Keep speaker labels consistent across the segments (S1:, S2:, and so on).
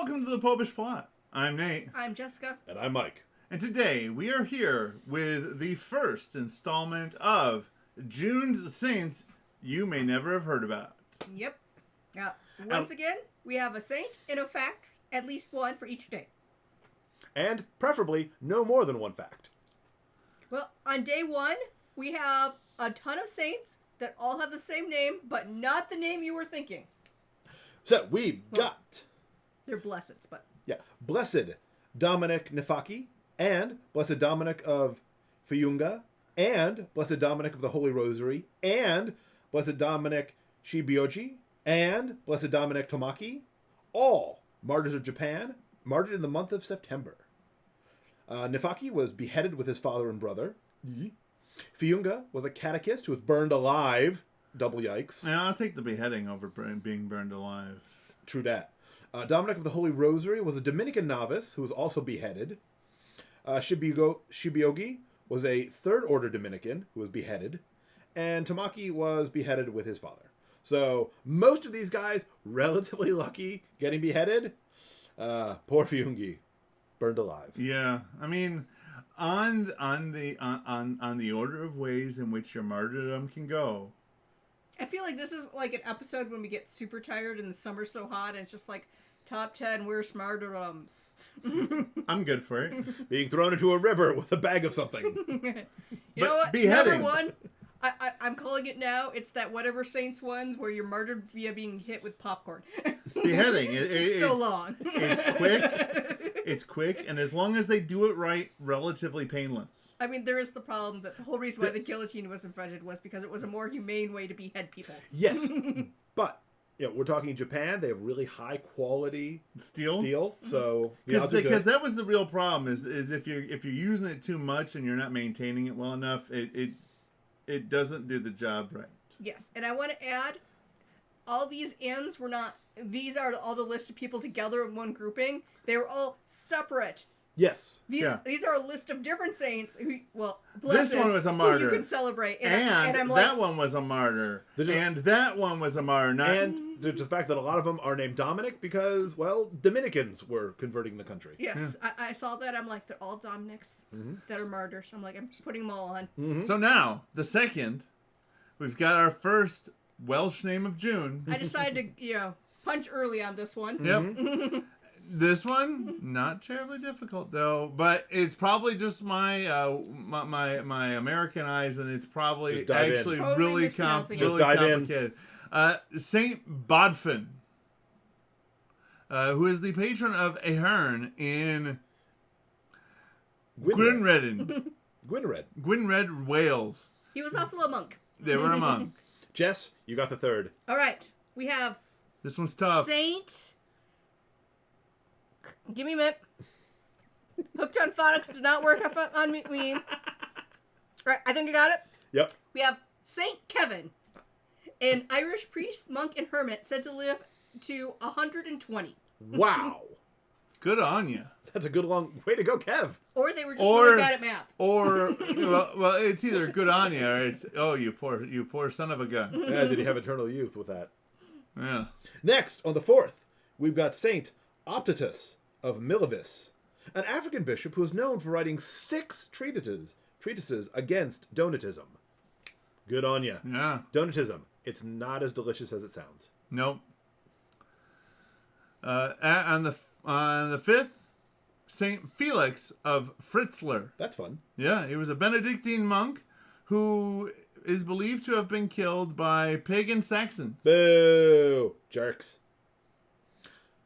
S1: welcome to the Popish Plot. I'm Nate.
S2: I'm Jessica.
S3: And I'm Mike.
S1: And today we are here with the first installment of June's Saints you may never have heard about.
S2: Yep. Once again, we have a saint and a fact, at least one for each day.
S3: And preferably no more than one fact.
S2: Well, on day one, we have a ton of saints that all have the same name, but not the name you were thinking.
S3: So we've got...
S2: They're blesseds, but...
S3: Yeah. Blessed Dominic Nifaki, and Blessed Dominic of Fiunga, and Blessed Dominic of the Holy Rosary, and Blessed Dominic Shibioge, and Blessed Dominic Tomaki, all martyrs of Japan, martyred in the month of September. Nifaki was beheaded with his father and brother. Fiunga was a catechist who was burned alive. Double yikes.
S1: Yeah, I'll take the beheading over being burned alive.
S3: True that. Dominic of the Holy Rosary was a Dominican novice who was also beheaded. Shibioge was a third order Dominican who was beheaded. And Tomaki was beheaded with his father. So most of these guys relatively lucky getting beheaded. Poor Fiungi, burned alive.
S1: Yeah, I mean, on the order of ways in which your martyrdom can go.
S2: I feel like this is like an episode when we get super tired and the summer's so hot and it's just like top 10 worst martyrdoms.
S1: I'm good for it.
S3: Being thrown into a river with a bag of something.
S2: You know what?
S1: Beheading.
S2: Number one, I'm calling it now. It's that whatever saints ones where you're martyred via being hit with popcorn.
S1: Beheading.
S2: It's so long.
S1: It's quick. It's quick, and as long as they do it right, relatively painless.
S2: I mean, there is the problem that the whole reason why the guillotine was invented was because it was a more humane way to behead people.
S3: Yes, but we're talking Japan. They have really high quality steel. So
S1: because that was the real problem is if you're using it too much and you're not maintaining it well enough, it doesn't do the job right.
S2: Yes, and I want to add, all these ends were not. These are all the list of people together in one grouping. They were all separate.
S3: Yes.
S2: These are a list of different saints who,
S1: this one was a martyr.
S2: You can celebrate.
S1: And I'm like, that one was a martyr. And that one was a martyr.
S3: And there's the fact that a lot of them are named Dominic because, Dominicans were converting the country.
S2: Yes, yeah. I saw that. I'm like, they're all Dominics that are martyrs. I'm like, I'm putting them all on.
S3: Mm-hmm.
S1: So now, the second, we've got our first Welsh name of June.
S2: I decided to, punch early on this one.
S1: Yep. This one, not terribly difficult though, but it's probably just my American eyes, and it's probably actually really complicated. Saint Bodfan, who is the patron of Ahern in Gwynredden, Wales.
S2: He was also a monk.
S1: They were a monk.
S3: Jess, you got the third.
S2: All right, we have.
S1: This one's tough.
S2: Saint. Give me a minute. Hooked on phonics did not work on me. All right, I think I got it.
S3: Yep.
S2: We have Saint Kevin, an Irish priest, monk, and hermit said to live to 120.
S3: Wow.
S1: Good on you.
S3: That's a good long way to go, Kev.
S2: Or they were just really bad at math.
S1: Or well, it's either good on you or it's you poor son of a gun.
S3: Yeah, did he have eternal youth with that?
S1: Yeah.
S3: Next, on the fourth, we've got Saint Optatus of Milevis, an African bishop who is known for writing 6 treatises against Donatism. Good on you.
S1: Yeah.
S3: Donatism. It's not as delicious as it sounds.
S1: Nope. On the fifth, Saint Felix of Fritzlar.
S3: That's fun.
S1: Yeah, he was a Benedictine monk who is believed to have been killed by pagan Saxons.
S3: Boo! Jerks.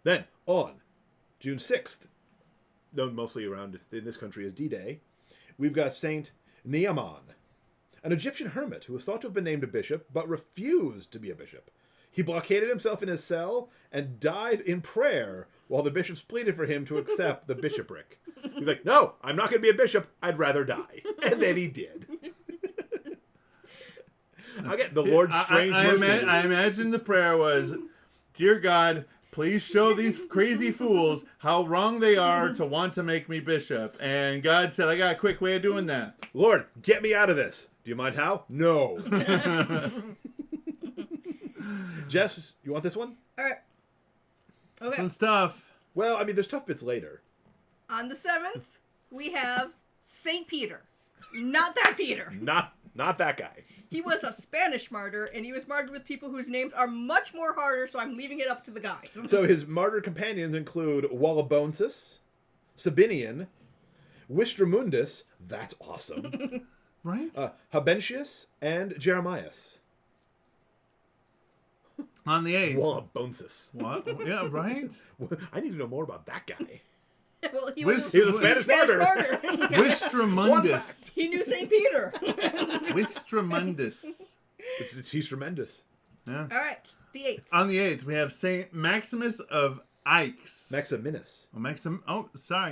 S3: Then, on June 6th, known mostly around in this country as D-Day, we've got Saint Niammon, an Egyptian hermit who was thought to have been named a bishop, but refused to be a bishop. He blockaded himself in his cell and died in prayer while the bishops pleaded for him to accept the bishopric. He's like, no, I'm not going to be a bishop. I'd rather die. And then he did. I get the Lord's strange mercies.
S1: I imagine the prayer was, Dear God, please show these crazy fools how wrong they are to want to make me bishop. And God said, I got a quick way of doing that.
S3: Lord, get me out of this. Do you mind how? No. Jess, you want this one?
S2: All right. Okay.
S1: Some stuff.
S3: Well, I mean, there's tough bits later.
S2: On the 7th, we have Saint Peter. Not that Peter.
S3: Not that guy.
S2: He was a Spanish martyr, and he was martyred with people whose names are much more harder, so I'm leaving it up to the guys.
S3: So his martyr companions include Wallabonsus, Sabinian, Wistremundus, that's awesome,
S1: Right?
S3: Habentius, and Jeremias.
S1: On the 8th.
S3: Wallabonsus.
S1: What? Yeah, right?
S3: I need to know more about that guy.
S2: Well, he
S3: was a Spanish martyr.
S1: Wistremundus.
S2: He knew St. Peter.
S3: He's
S1: Wistremundus.
S3: tremendous.
S1: Yeah.
S2: All right, the 8th.
S1: On the 8th, we have Saint Maximus of Aix.
S3: Maximinus.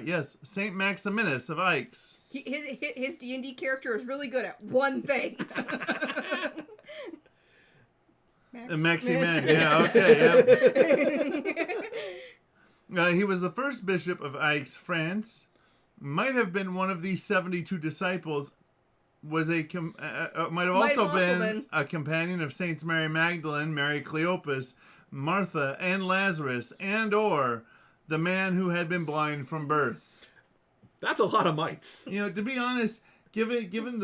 S1: Yes, Saint Maximinus of Aix.
S2: His D&D character is really good at one thing.
S1: Maximin, yeah, okay, yeah. He was the first bishop of Aix, France. Might have been one of these 72 disciples. Might have also been a companion of Saints Mary Magdalene, Mary Cleopas, Martha, and Lazarus, and/or the man who had been blind from birth.
S3: That's a lot of mites.
S1: You know, to be honest, given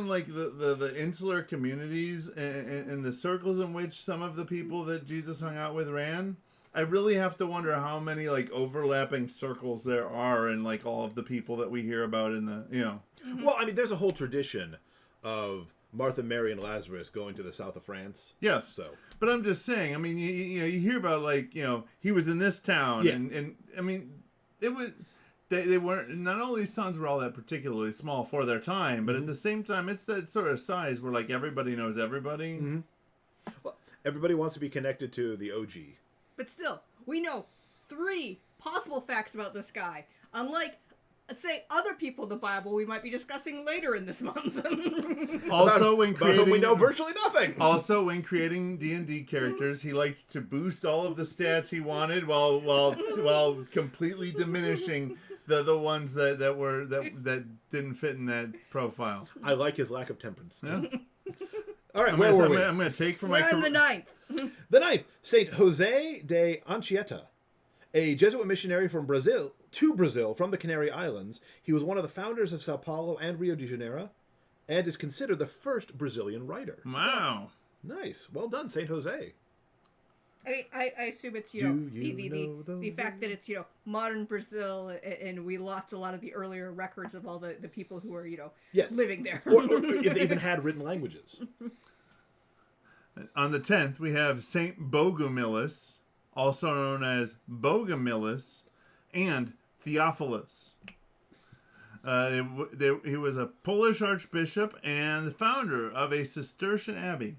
S1: like the insular communities and the circles in which some of the people that Jesus hung out with ran, I really have to wonder how many like overlapping circles there are in like all of the people that we hear about in the, you know.
S3: Well, I mean, there's a whole tradition of Martha, Mary, and Lazarus going to the south of France.
S1: Yes.
S3: So,
S1: but I'm just saying, I mean, you hear about like, you know, he was in this town,
S3: yeah.
S1: and I mean, it was. They weren't, not all these towns were all that particularly small for their time, but at the same time, it's that sort of size where like everybody knows everybody.
S3: Mm-hmm. Well, everybody wants to be connected to the OG.
S2: But still, we know 3 possible facts about this guy. Unlike, say, other people in the Bible we might be discussing later in this month.
S1: Also,
S3: about whom we know virtually nothing.
S1: Also, when creating D&D characters, he liked to boost all of the stats he wanted while completely diminishing the ones that didn't fit in that profile.
S3: I like his lack of temperance.
S1: Yeah.
S3: All right, where were we?
S1: I'm going to take for
S2: We're
S1: my
S2: on the 9th.
S3: The 9th, Saint Jose de Anchieta, a Jesuit missionary from Brazil from the Canary Islands. He was one of the founders of Sao Paulo and Rio de Janeiro, and is considered the first Brazilian writer.
S1: Wow.
S3: Nice. Well done, Saint Jose.
S2: I mean, I assume it's, the fact that it's, modern Brazil, and we lost a lot of the earlier records of all the people who are,
S3: yes.
S2: living there.
S3: or if they even had written languages.
S1: On the 10th, we have Saint Bogumilus, also known as Bogimilus, and Theophilus. He was a Polish archbishop and the founder of a Cistercian abbey.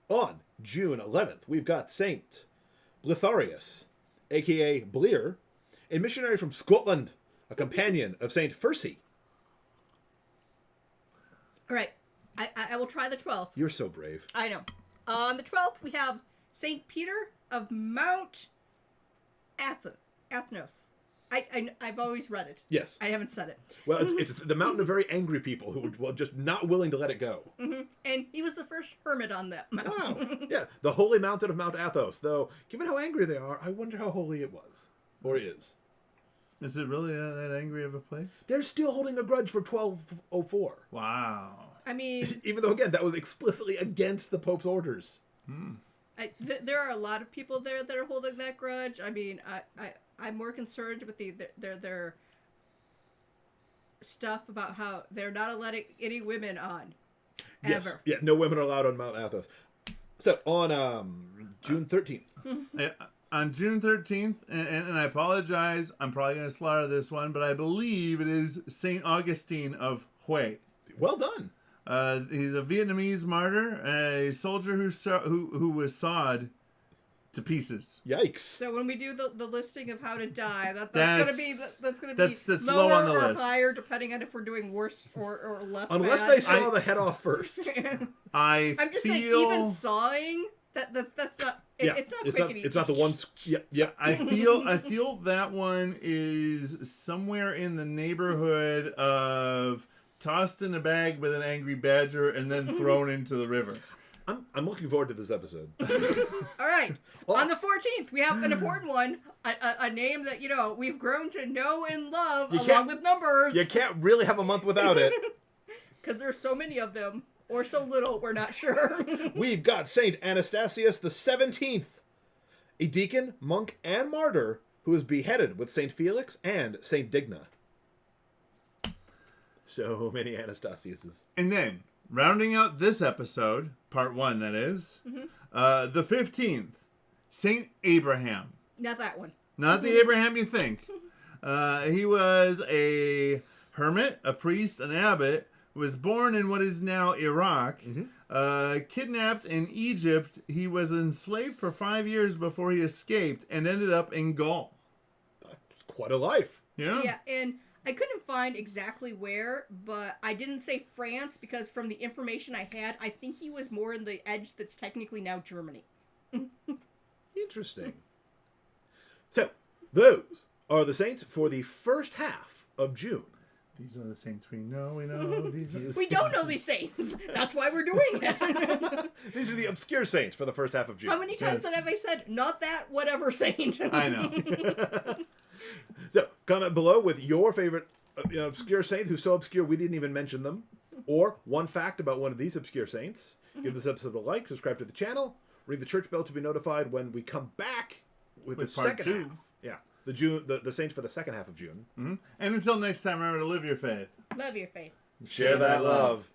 S3: On June 11th, we've got Saint Blitharius, a.k.a. Blier, a missionary from Scotland, a companion of Saint Fursey.
S2: All right. I will try the 12th.
S3: You're so brave.
S2: I know. On the 12th, we have Saint Peter of Mount Athos. I've always read it.
S3: Yes.
S2: I haven't said it.
S3: Well, it's the mountain of very angry people who were just not willing to let it go.
S2: Mm-hmm. And he was the first hermit on that mountain.
S3: Wow. Yeah, the holy mountain of Mount Athos. Though, given how angry they are, I wonder how holy it was. Or is.
S1: Is it really that angry of a place?
S3: They're still holding a grudge for 1204.
S1: Wow.
S2: I mean...
S3: Even though, again, that was explicitly against the Pope's orders.
S2: There are a lot of people there that are holding that grudge. I mean, I'm more concerned with their stuff about how they're not letting any women on.
S3: Yes.
S2: Ever.
S3: Yeah, no women are allowed on Mount Athos. So, on June 13th.
S1: On June 13th, and I apologize, I'm probably going to slaughter this one, but I believe it is St. Augustine of Huy.
S3: Well done.
S1: He's a Vietnamese martyr, a soldier who was sawed to pieces.
S3: Yikes.
S2: So when we do the listing of how to die, that's gonna be
S1: low
S2: lower
S1: on the
S2: or
S1: list.
S2: higher depending on if we're doing worse or less.
S3: Unless
S2: bad.
S3: they saw the head off first.
S2: I'm just saying, even sawing that's not. It's not quick and easy.
S3: It's not the one. Yeah.
S1: I feel that one is somewhere in the neighborhood of tossed in a bag with an angry badger and then thrown into the river.
S3: I'm looking forward to this episode.
S2: All right. On the 14th, we have an important one. A name that, we've grown to know and love along with numbers.
S3: You can't really have a month without it.
S2: Because there's so many of them. Or so little, we're not sure.
S3: We've got Saint Anastasius the 17th, a deacon, monk, and martyr who was beheaded with Saint Felix and Saint Digna. So many Anastasiuses.
S1: And then, rounding out this episode, part 1 that is, the 15th, Saint Abraham.
S2: Not that one.
S1: Not the Abraham you think. He was a hermit, a priest, an abbot, was born in what is now Iraq, kidnapped in Egypt. He was enslaved for 5 years before he escaped and ended up in Gaul.
S3: That's quite a life.
S1: Yeah.
S2: Yeah, and I couldn't find exactly where, but I didn't say France because from the information I had, I think he was more in the edge that's technically now Germany.
S3: Interesting. So, those are the saints for the first half of June.
S1: These are the saints we know.
S2: We don't know these saints. That's why we're doing it.
S3: These are the obscure saints for the first half of June.
S2: How many times have I said, not that whatever saint?
S1: I know.
S3: So, comment below with your favorite obscure saint who's so obscure we didn't even mention them. Or one fact about one of these obscure saints. Give this episode a like, subscribe to the channel, ring the church bell to be notified when we come back with the
S1: part
S3: second
S1: 2.
S3: half. Yeah. The saints for the second half of June.
S1: Mm-hmm. And until next time, remember to live your faith.
S2: Love your faith.
S3: Share that love.